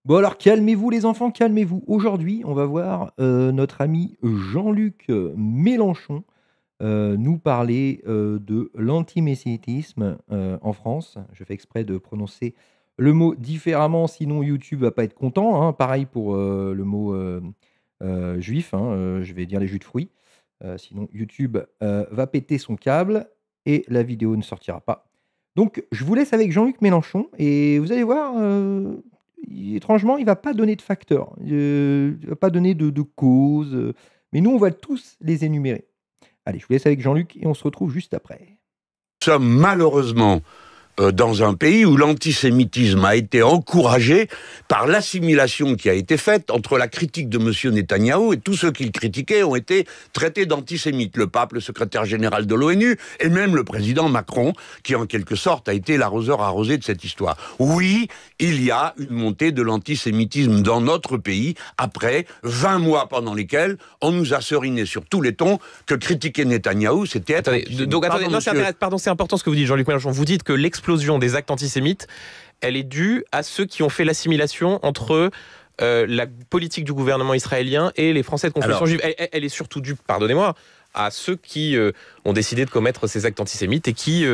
Bon alors calmez-vous les enfants, calmez-vous. Aujourd'hui, on va voir, notre ami Jean-Luc, Mélenchon, nous parler, de l'antisémitisme, en France. Je fais exprès de prononcer le mot différemment, sinon YouTube va pas être content, hein. Pareil pour, le mot, juif, hein, je vais dire les jus de fruits, sinon YouTube, va péter son câble et la vidéo ne sortira pas. Donc je vous laisse avec Jean-Luc Mélenchon et vous allez voir, étrangement, il va pas donner de facteurs, il va pas donner de causes, mais nous, on va tous les énumérer. Allez, je vous laisse avec Jean-Luc et on se retrouve juste après. Nous sommes malheureusement dans un pays où l'antisémitisme a été encouragé par l'assimilation qui a été faite entre la critique de M. Netanyahou et tous ceux qui le critiquaient ont été traités d'antisémites. Le pape, le secrétaire général de l'ONU et même le président Macron, qui en quelque sorte a été l'arroseur arrosé de cette histoire. Oui, il y a une montée de l'antisémitisme dans notre pays après 20 mois pendant lesquels on nous a seriné sur tous les tons que critiquer Netanyahou, c'était être antisémite. Donc attendez, non, c'est important ce que vous dites, Jean-Luc Mélenchon. Vous dites que l'explosion des actes antisémites, elle est due à ceux qui ont fait l'assimilation entre la politique du gouvernement israélien et les Français de confession juive. Elle est surtout due, pardonnez-moi, à ceux qui ont décidé de commettre ces actes antisémites et qui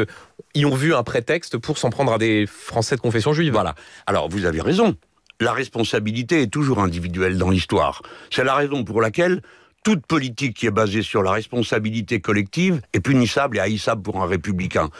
y ont vu un prétexte pour s'en prendre à des Français de confession juive. Voilà. Alors, vous avez raison. La responsabilité est toujours individuelle dans l'histoire. C'est la raison pour laquelle toute politique qui est basée sur la responsabilité collective est punissable et haïssable pour un républicain.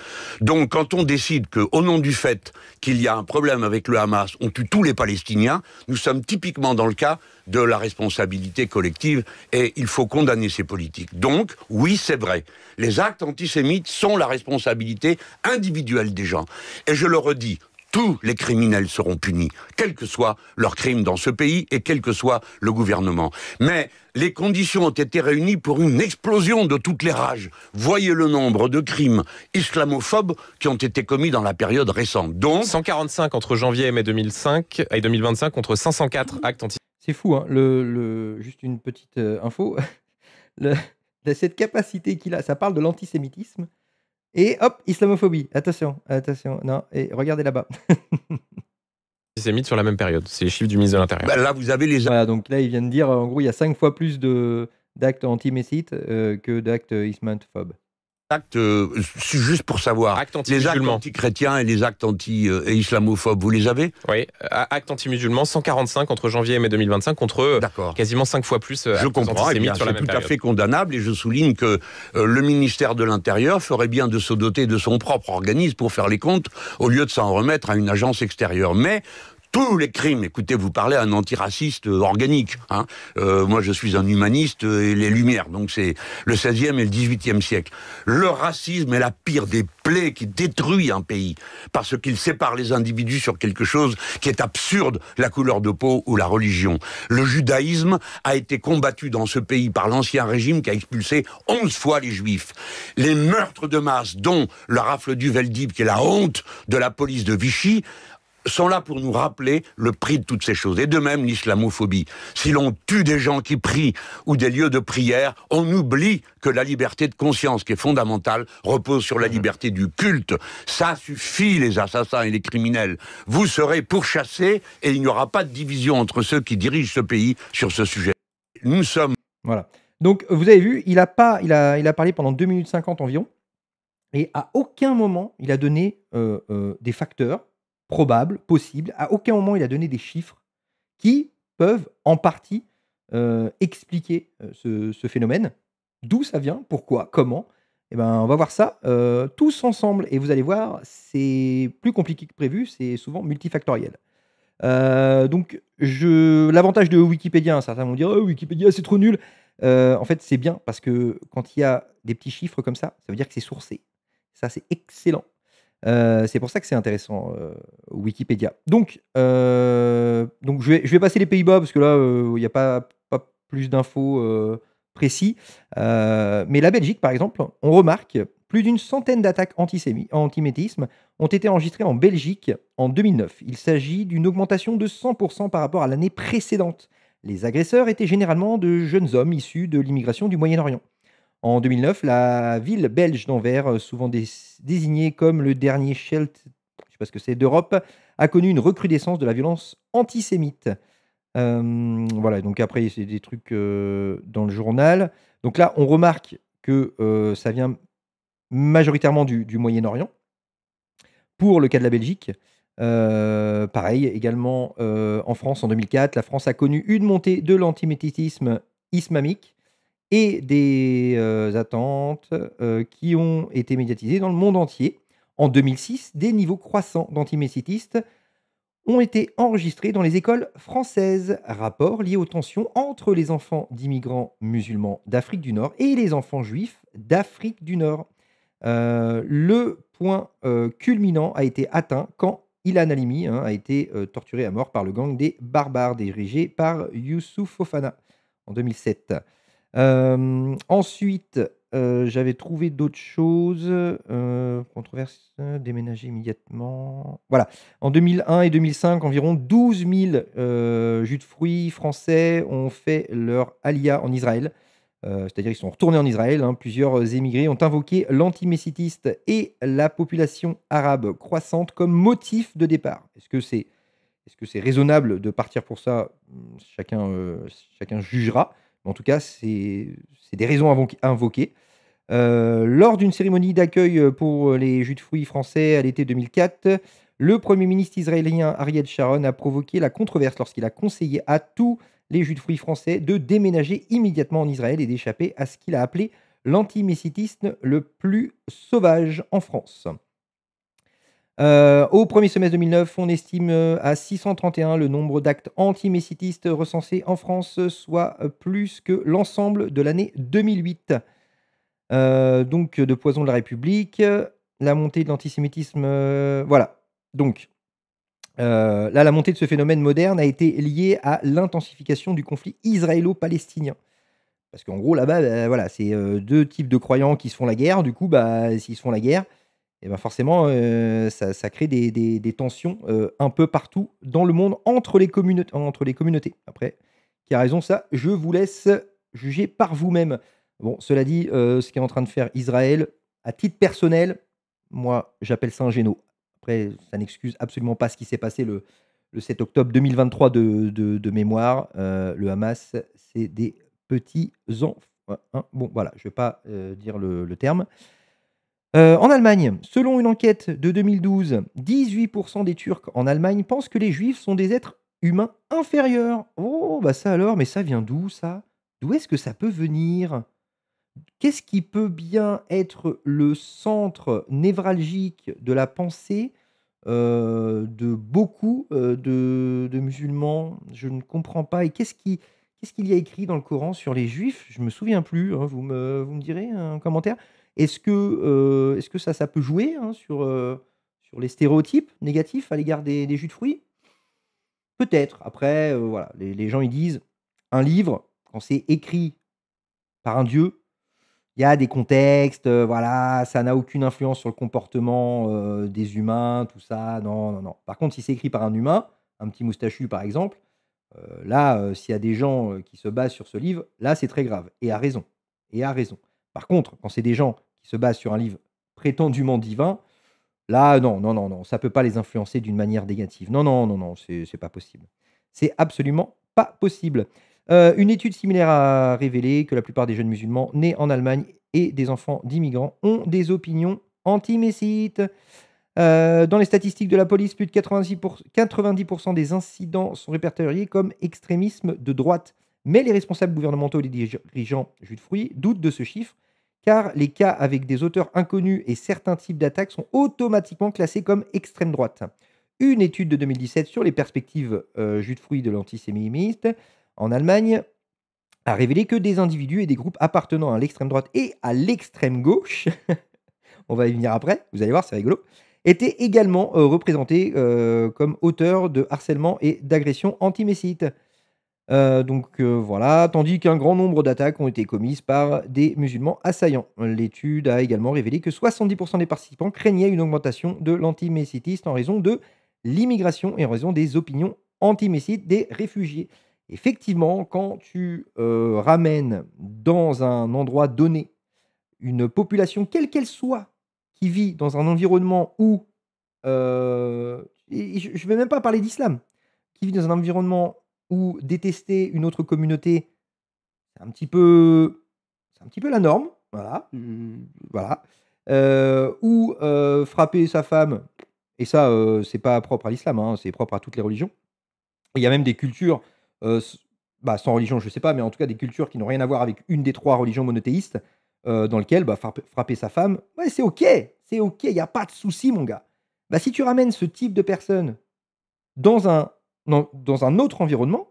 Donc, quand on décide qu'au nom du fait qu'il y a un problème avec le Hamas, on tue tous les Palestiniens, nous sommes typiquement dans le cas de la responsabilité collective et il faut condamner ces politiques. Donc, oui, c'est vrai, les actes antisémites sont la responsabilité individuelle des gens. Et je le redis, tous les criminels seront punis, quel que soit leur crime dans ce pays et quel que soit le gouvernement. Mais les conditions ont été réunies pour une explosion de toutes les rages. Voyez le nombre de crimes islamophobes qui ont été commis dans la période récente. Donc, 145 entre janvier et mai 2005 et 2025 contre 504 actes antisémites. C'est fou, hein, juste une petite, info, le cette capacité qu'il a, ça parle de l'antisémitisme et hop, islamophobie. Attention, attention, non et regardez là-bas. Antisémites sur la même période. C'est les chiffres du ministre de l'Intérieur. là, vous avez les... Voilà, donc là, il vient de dire, en gros, il y a 5 fois plus d'actes antisémites, que d'actes islamophobes. actes, juste pour savoir, Actes les actes anti-musulmans. anti-chrétiens et les actes anti-islamophobes, vous les avez? Oui, actes anti-musulmans, 145 entre janvier et mai 2025 contre D'accord. quasiment 5 fois plus Je actes comprends, eh bien, antisémites sur la c'est même tout à période. fait condamnable et je souligne que le ministère de l'Intérieur ferait bien de se doter de son propre organisme pour faire les comptes au lieu de s'en remettre à une agence extérieure. Mais tous les crimes, écoutez, vous parlez à un antiraciste organique. Hein. Moi, je suis un humaniste et les Lumières, donc c'est le 16e et le 18e siècle. Le racisme est la pire des plaies qui détruit un pays, parce qu'il sépare les individus sur quelque chose qui est absurde, la couleur de peau ou la religion. Le judaïsme a été combattu dans ce pays par l'ancien régime qui a expulsé 11 fois les juifs. Les meurtres de masse, dont la rafle du Veldiv, qui est la honte de la police de Vichy, sont là pour nous rappeler le prix de toutes ces choses. Et de même, l'islamophobie. Si l'on tue des gens qui prient ou des lieux de prière, on oublie que la liberté de conscience, qui est fondamentale, repose sur la liberté du culte. Ça suffit, les assassins et les criminels. Vous serez pourchassés et il n'y aura pas de division entre ceux qui dirigent ce pays sur ce sujet. Nous sommes... Voilà. Donc, vous avez vu, il a parlé pendant 2 minutes 50 environ et à aucun moment, il a donné, des facteurs probables, possibles. À aucun moment, il a donné des chiffres qui peuvent en partie, expliquer, ce phénomène. D'où ça vient? Pourquoi? Comment? Eh ben, on va voir ça, tous ensemble et vous allez voir, c'est plus compliqué que prévu, c'est souvent multifactoriel. Donc l'avantage de Wikipédia, hein, certains vont dire: «Oh Wikipédia, c'est trop nul». En fait, c'est bien parce que quand il y a des petits chiffres comme ça veut dire que c'est sourcé. Ça, c'est excellent. C'est pour ça que c'est intéressant, Wikipédia. Donc je vais passer les Pays-Bas parce que là, il y a pas plus d'infos, précis. Mais la Belgique, par exemple, on remarque plus d'une centaine d'attaques antisémitisme ont été enregistrées en Belgique en 2009. Il s'agit d'une augmentation de 100 par rapport à l'année précédente. Les agresseurs étaient généralement de jeunes hommes issus de l'immigration du Moyen-Orient. En 2009, la ville belge d'Anvers, souvent désignée comme le dernier Scheldt, je sais pas ce que c'est, d'Europe a connu une recrudescence de la violence antisémite. Voilà, donc après, c'est des trucs dans le journal. Donc là, on remarque que ça vient majoritairement du Moyen-Orient. Pour le cas de la Belgique, pareil également, en France en 2004, la France a connu une montée de l'antisémitisme islamique et des attentes qui ont été médiatisées dans le monde entier. En 2006, des niveaux croissants d'antisémitisme ont été enregistrés dans les écoles françaises. Rapport lié aux tensions entre les enfants d'immigrants musulmans d'Afrique du Nord et les enfants juifs d'Afrique du Nord. Le point culminant a été atteint quand Ilan Halimi a été torturé à mort par le gang des barbares dirigé par Youssouf Fofana en 2007. Ensuite, j'avais trouvé d'autres choses. Controverse, déménager immédiatement. Voilà. En 2001 et 2005, environ 12 000 jus de fruits français ont fait leur alia en Israël. C'est-à-dire qu'ils sont retournés en Israël. Plusieurs émigrés ont invoqué l'antisémitisme et la population arabe croissante comme motif de départ. Est-ce que c'est raisonnable de partir pour ça? Chacun jugera. Mais en tout cas, c'est des raisons invoquées. Lors d'une cérémonie d'accueil pour les jus de fruits français à l'été 2004, le Premier ministre israélien Ariel Sharon a provoqué la controverse lorsqu'il a conseillé à tous les jus de fruits français de déménager immédiatement en Israël et d'échapper à ce qu'il a appelé l'antisémitisme le plus sauvage en France. Au premier semestre 2009, on estime à 631 le nombre d'actes antisémitistes recensés en France, soit plus que l'ensemble de l'année 2008. Donc de Poison de la République, la montée de l'antisémitisme, voilà. Donc là, la montée de ce phénomène moderne a été liée à l'intensification du conflit israélo-palestinien. Parce qu'en gros, là-bas, voilà, c'est 2 types de croyants qui se font la guerre. Du coup, s'ils se font la guerre, et forcément, ça crée des tensions un peu partout dans le monde entre les communautés. Après, qui a raison, ça, je vous laisse juger par vous-même. Bon, cela dit, ce qu'est en train de faire Israël, à titre personnel, moi, j'appelle ça un géno. Après, ça n'excuse absolument pas ce qui s'est passé le 7 octobre 2023 de mémoire. Le Hamas, c'est des petits enfants. Bon, voilà, je ne vais pas dire le terme. En Allemagne, selon une enquête de 2012, 18% des Turcs en Allemagne pensent que les Juifs sont des êtres humains inférieurs. Oh, bah ça alors, mais ça vient d'où ça? D'où est-ce que ça peut venir? Qu'est-ce qui peut bien être le centre névralgique de la pensée, de beaucoup, de musulmans? Je ne comprends pas et qu'est-ce qu'il y a écrit dans le Coran sur les juifs? Je me souviens plus, vous me direz un commentaire? Est-ce que ça peut jouer, sur les stéréotypes négatifs à l'égard des jus de fruits? Peut-être. Après, voilà, les gens ils disent: «Un livre, quand c'est écrit par un dieu, il y a des contextes, voilà, ça n'a aucune influence sur le comportement, des humains, tout ça, non, non, non. Par contre, si c'est écrit par un humain, un petit moustachu par exemple, là, s'il y a des gens, qui se basent sur ce livre, là, c'est très grave et à raison et à raison. Par contre, quand c'est des gens qui se basent sur un livre prétendument divin, là, non, non, non, non, ça peut pas les influencer d'une manière négative. Non, non, non, non, c'est pas possible. C'est absolument pas possible. Une étude similaire a révélé que la plupart des jeunes musulmans nés en Allemagne et des enfants d'immigrants ont des opinions antisémites. Dans les statistiques de la police, plus de 90% des incidents sont répertoriés comme extrémisme de droite. Mais les responsables gouvernementaux et les dirigeants jus de fruits doutent de ce chiffre, car les cas avec des auteurs inconnus et certains types d'attaques sont automatiquement classés comme extrême droite. Une étude de 2017 sur les perspectives jus de fruits de l'antisémitisme en Allemagne a révélé que des individus et des groupes appartenant à l'extrême droite et à l'extrême gauche, on va y venir après, vous allez voir, c'est rigolo, étaient également représentés comme auteurs de harcèlement et d'agressions antisémites. Voilà, tandis qu'un grand nombre d'attaques ont été commises par des musulmans assaillants. L'étude a également révélé que 70% des participants craignaient une augmentation de l'antisémitisme en raison de l'immigration et en raison des opinions antisémites des réfugiés. Effectivement, quand tu ramènes dans un endroit donné une population, quelle qu'elle soit, qui vit dans un environnement où et je ne vais même pas parler d'islam, qui vit dans un environnement où détester une autre communauté, c'est un petit peu c'est un petit peu la norme, voilà, voilà, ou frapper sa femme et ça, c'est pas propre à l'islam, hein, c'est propre à toutes les religions. Il y a même des cultures, s bah, sans religion, je sais pas, mais en tout cas des cultures qui n'ont rien à voir avec une des 3 religions monothéistes, dans lequel, bah, frapper sa femme, ouais, c'est OK, il y a pas de souci mon gars. Bah, si tu ramènes ce type de personne dans un dans un autre environnement,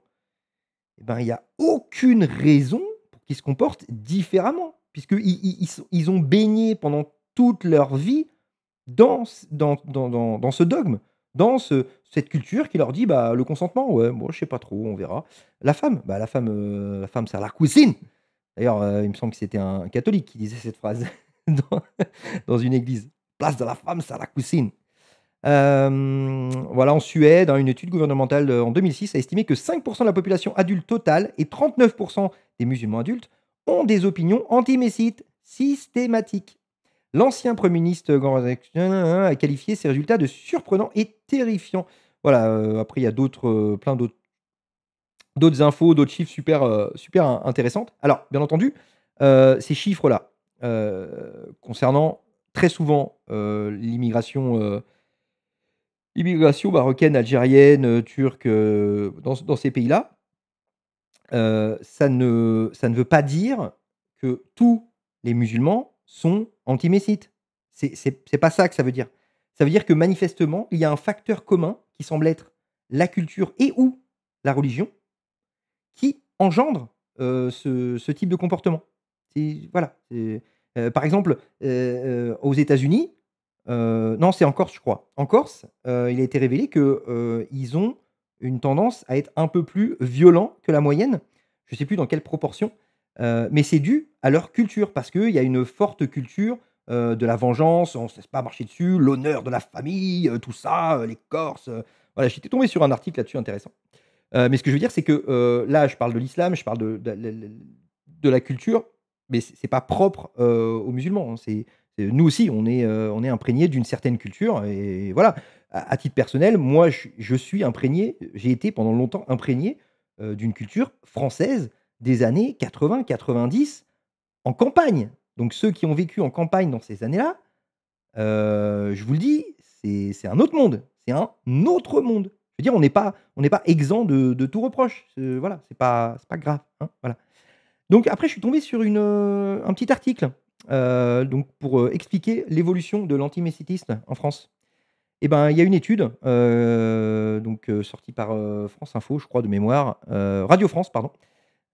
et ben, il y a aucune raison pour qu'ils se comportent différemment, puisqu'ils ils ont baigné pendant toute leur vie dans ce dogme, cette culture qui leur dit: «Bah, le consentement, ouais, moi, je sais pas trop, on verra». La femme, bah, la femme, c'est la cuisine. D'ailleurs, il me semble que c'était un catholique qui disait cette phrase dans dans une église. «Place de la femme, c'est la cuisine». Voilà, en Suède, hein, une étude gouvernementale, en 2006 a estimé que 5 de la population adulte totale et 39 des musulmans adultes ont des opinions antisémites systématiques. L'ancien Premier ministre a qualifié ces résultats de surprenants et terrifiants. Voilà, après il y a plein d'autres infos, d'autres chiffres super intéressantes. Alors, bien entendu, ces chiffres-là, concernant très souvent, l'immigration marocaine, algérienne, turque, dans ces pays-là, ça ne veut pas dire que tous les musulmans sont antisémites. C'est pas ça que ça veut dire. Ça veut dire que manifestement, il y a un facteur commun qui semble être la culture et ou la religion qui engendre, ce type de comportement. Voilà, par exemple, aux États-Unis, non, c'est en Corse, je crois. En Corse, il a été révélé que, ils ont une tendance à être un peu plus violents que la moyenne. Je ne sais plus dans quelle proportion, mais c'est dû à leur culture parce qu'il y a une forte culture, de la vengeance, on ne se laisse pas marcher dessus, l'honneur de la famille, tout ça, les Corses, voilà, j'étais tombé sur un article là-dessus intéressant. Mais ce que je veux dire, c'est que, là, je parle de l'islam, je parle de la culture, mais c'est pas propre, aux musulmans, hein. C'est nous aussi, on est imprégnés d'une certaine culture et voilà. À titre personnel, moi, je suis imprégné, j'ai été pendant longtemps imprégné, d'une culture française des années 80-90 en campagne. Donc ceux qui ont vécu en campagne dans ces années-là, je vous le dis, c'est un autre monde. C'est un autre monde. Je veux dire, on n'est pas exempt de tout reproche. Voilà, c'est pas grave, hein, voilà. Donc après, je suis tombé sur un petit article, donc pour, expliquer l'évolution de l'antisémitisme en France. Et ben, il y a une étude, donc sortie par, France Info, je crois de mémoire, Radio France, pardon.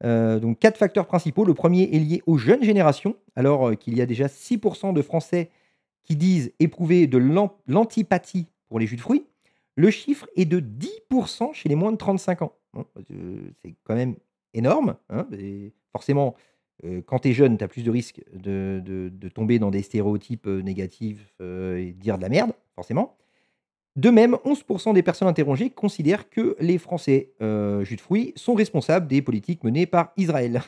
Donc 4 facteurs principaux. Le premier est lié aux jeunes générations, alors, qu'il y a déjà 6 de Français qui disent éprouver de l'antipathie pour les jus de fruits. Le chiffre est de 10 chez les moins de 35 ans. Bon, c'est quand même énorme, hein, et forcément, quand tu es jeune, tu as plus de risques de tomber dans des stéréotypes, négatifs, et de dire de la merde, forcément. De même, 11 des personnes interrogées considèrent que les Français, jus de fruits sont responsables des politiques menées par Israël.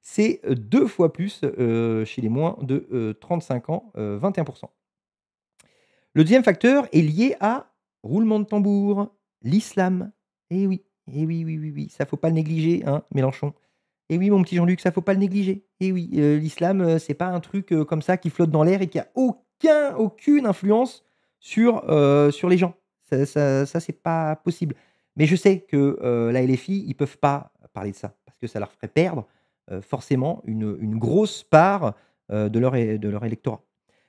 C'est, 2 fois plus, chez les moins de, 35 ans, 21. Le deuxième facteur est lié à, roulement de tambour, l'islam. Eh oui, eh oui, oui, oui, oui, ça faut pas le négliger, hein, Mélenchon. Eh oui, mon petit Jean-Luc, ça faut pas le négliger. Eh oui, l'islam, c'est pas un truc, comme ça qui flotte dans l'air et qui a aucune influence sur les gens. Ça, c'est pas possible. Mais je sais que, la LFI, ils peuvent pas parler de ça parce que ça leur ferait perdre, forcément une grosse part, de leur électorat.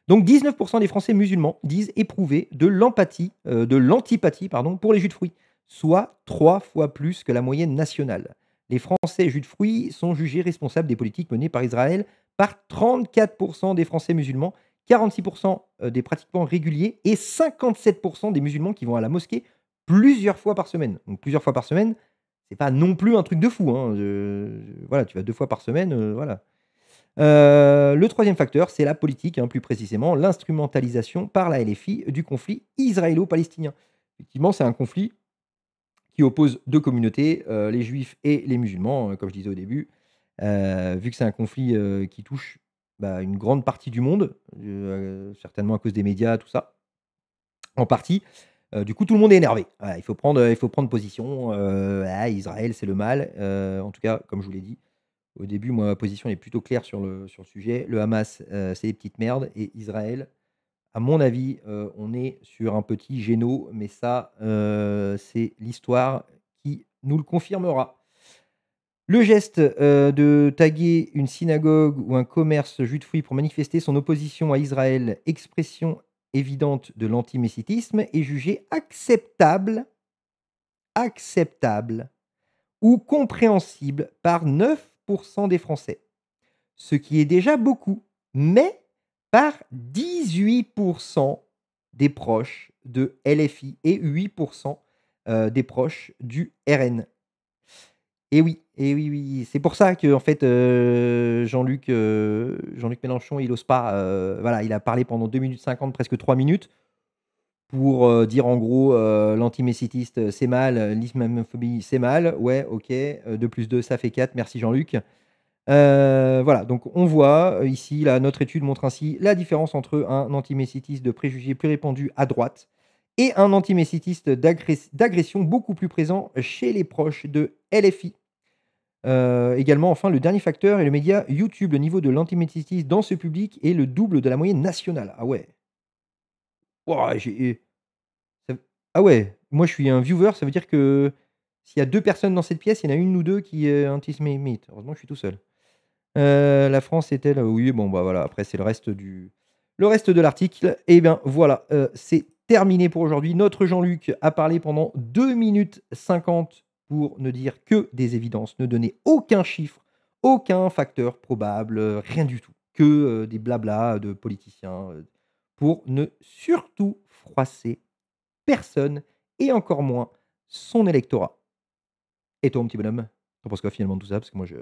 Donc 19 des Français musulmans disent éprouver de l'antipathie pardon, pour les jus de fruits, soit 3 fois plus que la moyenne nationale. Les Français jus de fruits sont jugés responsables des politiques menées par Israël par 34 des Français musulmans, 46 des pratiquants réguliers et 57 des musulmans qui vont à la mosquée plusieurs fois par semaine. Donc plusieurs fois par semaine, c'est pas non plus un truc de fou, hein, voilà, tu vas 2 fois par semaine, voilà. Le troisième facteur, c'est la politique, hein, plus précisément l'instrumentalisation par la LFI du conflit israélo-palestinien. Effectivement, c'est un conflit qui oppose 2 communautés, les juifs et les musulmans, comme je disais au début. Vu que c'est un conflit, qui touche, bah, une grande partie du monde, certainement à cause des médias, tout ça. en partie. Du coup, tout le monde est énervé. Voilà, il faut prendre position. Israël, c'est le mal. En tout cas, comme je vous l'ai dit au début, moi, ma position est plutôt claire sur le sujet. Le Hamas, c'est des petites merdes. Et Israël, à mon avis, on est sur un petit géno. Mais ça, c'est l'histoire qui nous le confirmera. Le geste de taguer une synagogue ou un commerce jus de fruits pour manifester son opposition à Israël, expression évidente de l'antisémitisme, est jugé acceptable ou compréhensible par 9% des Français, ce qui est déjà beaucoup, mais par 18% des proches de LFI et 8% des proches du RN. Et oui, oui, c'est pour ça que en fait, Jean-Luc Mélenchon, il ose pas, voilà, il a parlé pendant 2 minutes 50, presque 3 minutes pour, dire en gros, l'antisémitisme, c'est mal, l'islamophobie, c'est mal. Ouais, OK, 2 plus 2 ça fait 4, merci Jean-Luc. Voilà, donc on voit, ici, là, notre étude montre ainsi la différence entre un antisémitisme de préjugés plus répandu à droite et un antisémitisme d'agression beaucoup plus présent chez les proches de LFI. Également, enfin, le dernier facteur est le média YouTube. Le niveau de l'antisémitisme dans ce public est le double de la moyenne nationale. Ah ouais. Wouah, ça ah ouais, moi je suis un viewer, ça veut dire que s'il y a 2 personnes dans cette pièce, il y en a une ou 2 qui est antisémite. Heureusement que je suis tout seul. La France est-elle oui, bon, bah, voilà, après c'est le reste de l'article. Et bien voilà, c'est terminé pour aujourd'hui. Notre Jean-Luc a parlé pendant 2 minutes 50 pour ne dire que des évidences, ne donner aucun chiffre, aucun facteur probable, rien du tout. Que, des blablas de politiciens, pour ne surtout froisser personne et encore moins son électorat. Et toi, mon petit bonhomme, tu en penses quoi finalement de tout ça? Parce que moi je